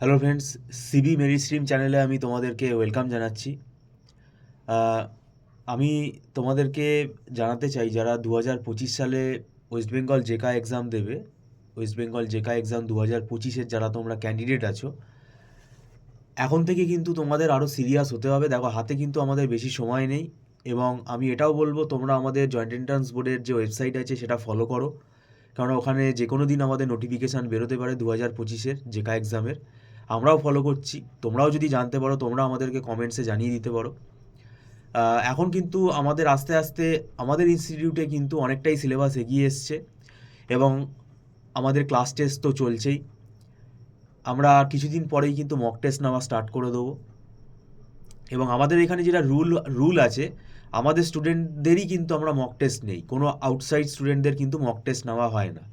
Hello friends, সিবি মেরি stream চ্যানেলে আমি তোমাদেরকে ওয়েলকাম জানাচ্ছি। আহ, আমি তোমাদেরকে জানাতে চাই যারা 2025 সালে ওয়েস্ট বেঙ্গল জেকা এক্সাম দেবে, ওয়েস্ট বেঙ্গল জেকা এক্সাম 2025-এর যারা তোমরা ক্যান্ডিডেট আছো, এখন থেকে কিন্তু তোমাদের আরও সিরিয়াস হতে হবে। দেখো, হাতে কিন্তু আমাদের বেশি সময় নেই, এবং আমি এটাও বলবো তোমরা আমাদের জয়েন্ট এন্ট্রান্স বোর্ডের যে ওয়েবসাইট আছে সেটা ফলো করো, কারণ ওখানে যে কোনো দিন আমাদের নোটিফিকেশান বেরোতে পারে 2025-এর জেকা এক্সামের। আমরাও ফলো করছি, তোমরাও যদি জানতে পারো তোমরা আমাদেরকে কমেন্টসে জানিয়ে দিতে পারো। এখন কিন্তু আমাদের আস্তে আস্তে আমাদের ইনস্টিটিউটে কিন্তু অনেকটাই সিলেবাস এগিয়ে এসছে, এবং আমাদের ক্লাস টেস্ট তো চলছেই। আমরা কিছুদিন পরেই কিন্তু মক টেস্ট নেওয়া স্টার্ট করে দেবো, এবং আমাদের এখানে যেটা রুল আছে, আমাদের স্টুডেন্টদেরই কিন্তু আমরা মক টেস্ট নেই, কোনো আউটসাইড স্টুডেন্টদের কিন্তু মক টেস্ট নেওয়া হয় না।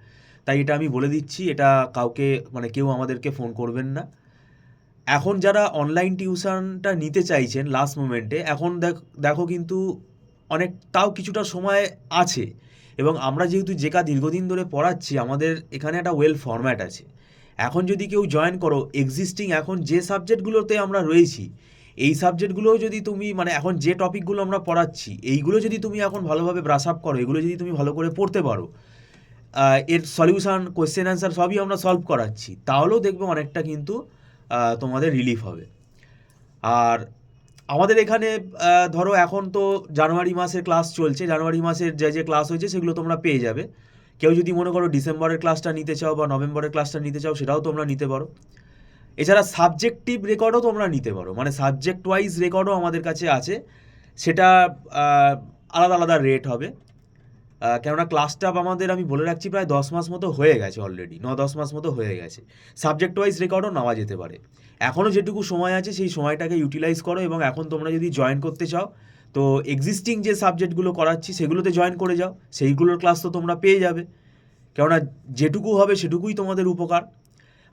তাই এটা আমি বলে দিচ্ছি, এটা কাউকে কেউ আমাদেরকে ফোন করবেন না। এখন যারা অনলাইন টিউশনটা নিতে চাইছেন লাস্ট মোমেন্টে, এখন দেখো কিন্তু অনেক তাও কিছুটা সময় আছে, এবং আমরা যেহেতু জেকা দীর্ঘদিন ধরে পড়াচ্ছি, আমাদের এখানে একটা ওয়েল ফরম্যাট আছে। এখন যদি কেউ জয়েন করো, এক্সিস্টিং এখন যে সাবজেক্টগুলোতে আমরা রয়েছি, এই সাবজেক্টগুলোও যদি তুমি এখন যে টপিকগুলো আমরা পড়াচ্ছি, এইগুলো যদি তুমি এখন ভালোভাবে ব্রাশ আপ করো, এগুলো যদি তুমি ভালো করে পড়তে পারো, এর সলিউশন, কোয়েশ্চেন অ্যান্সার সবই আমরা সলভ করাচ্ছি, তাহলেও দেখবে অনেকটা কিন্তু তোমাদের রিলিফ হবে। আর আমাদের এখানে ধরো এখন তো জানুয়ারি মাসের ক্লাস চলছে, জানুয়ারি মাসের যে যে ক্লাস হয়েছে সেগুলো তোমরা পেয়ে যাবে। কেউ যদি মনে করো ডিসেম্বরের ক্লাসটা নিতে চাও বা নভেম্বরের ক্লাসটা নিতে চাও, সেটাও তোমরা নিতে পারো। এছাড়া সাবজেক্টিভ রেকর্ডও তোমরা নিতে পারো, সাবজেক্ট ওয়াইজ রেকর্ডও আমাদের কাছে আছে। সেটা আলাদা আলাদা রেট হবে। কেননা ক্লাসটা আমাদের, আমি বলে রাখছি, প্রায় 10 মাস মতো হয়ে গেছে, অলরেডি 9-10 মাস মতো হয়ে গেছে। সাবজেক্ট ওয়াইজ রেকর্ডও নেওয়া যেতে পারে। এখনও যেটুকু সময় আছে সেই সময়টাকে ইউটিলাইজ করো, এবং এখন তোমরা যদি জয়েন করতে চাও, তো এক্সিস্টিং যে সাবজেক্টগুলো করাচ্ছি সেগুলোতে জয়েন করে যাও, সেইগুলোর ক্লাস তো তোমরা পেয়ে যাবে। কেননা যেটুকু হবে সেটুকুই তোমাদের উপকার।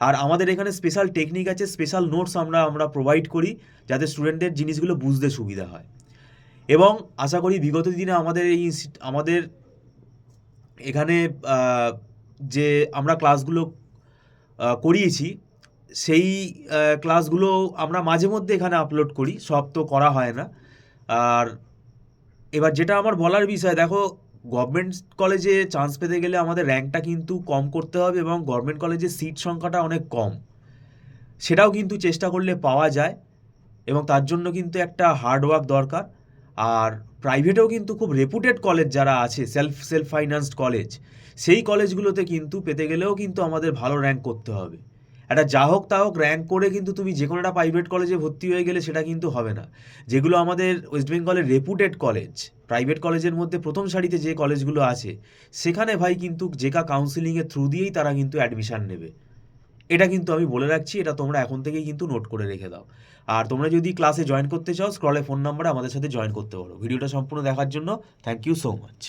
আর আমাদের এখানে স্পেশাল টেকনিক আছে, স্পেশাল নোটস আমরা প্রোভাইড করি, যাতে স্টুডেন্টদের জিনিসগুলো বুঝতে সুবিধা হয়। এবং আশা করি বিগত দিনে আমাদের এখানে যে আমরা ক্লাসগুলো করিয়েছি, সেই ক্লাসগুলো আমরা মাঝে মধ্যে এখানে আপলোড করি, সব তো করা হয় না। আর এবার যেটা আমার বলার বিষয়, দেখো, গভর্নমেন্ট কলেজে চান্স পেতে গেলে আমাদের র্যাঙ্কটা কিন্তু কম করতে হবে, এবং গভর্নমেন্ট কলেজে সিট সংখ্যাটা অনেক কম। সেটাও কিন্তু চেষ্টা করলে পাওয়া যায়, এবং তার জন্য কিন্তু একটা হার্ডওয়ার্ক দরকার। আর প্রাইভেটেও কিন্তু খুব রেপুটেড কলেজ যারা আছে, সেলফ ফাইন্যান্সড কলেজ, সেই কলেজগুলোতে কিন্তু পেতে গেলেও কিন্তু আমাদের ভালো র্যাঙ্ক করতে হবে। একটা যা হোক তা হোক র্যাঙ্ক করে কিন্তু তুমি যে কোনো একটা প্রাইভেট কলেজে ভর্তি হয়ে গেলে সেটা কিন্তু হবে না। যেগুলো আমাদের ওয়েস্ট বেঙ্গলের রেপুটেড কলেজ, প্রাইভেট কলেজের মধ্যে প্রথম সারিতে যে কলেজগুলো আছে, সেখানে ভাই কিন্তু জেকা কাউন্সিলিংয়ের থ্রু দিয়েই তারা কিন্তু অ্যাডমিশান নেবে। এটা কিন্তু আমি বলে রাখছি, এটা তোমরা এখন থেকেই কিন্তু নোট করে রেখে দাও। আর তোমরা যদি ক্লাসে জয়েন করতে চাও, স্ক্রলে ফোন নাম্বারে আমাদের সাথে জয়েন করতে পারো। ভিডিওটা সম্পূর্ণ দেখার জন্য থ্যাংক ইউ সো মাচ।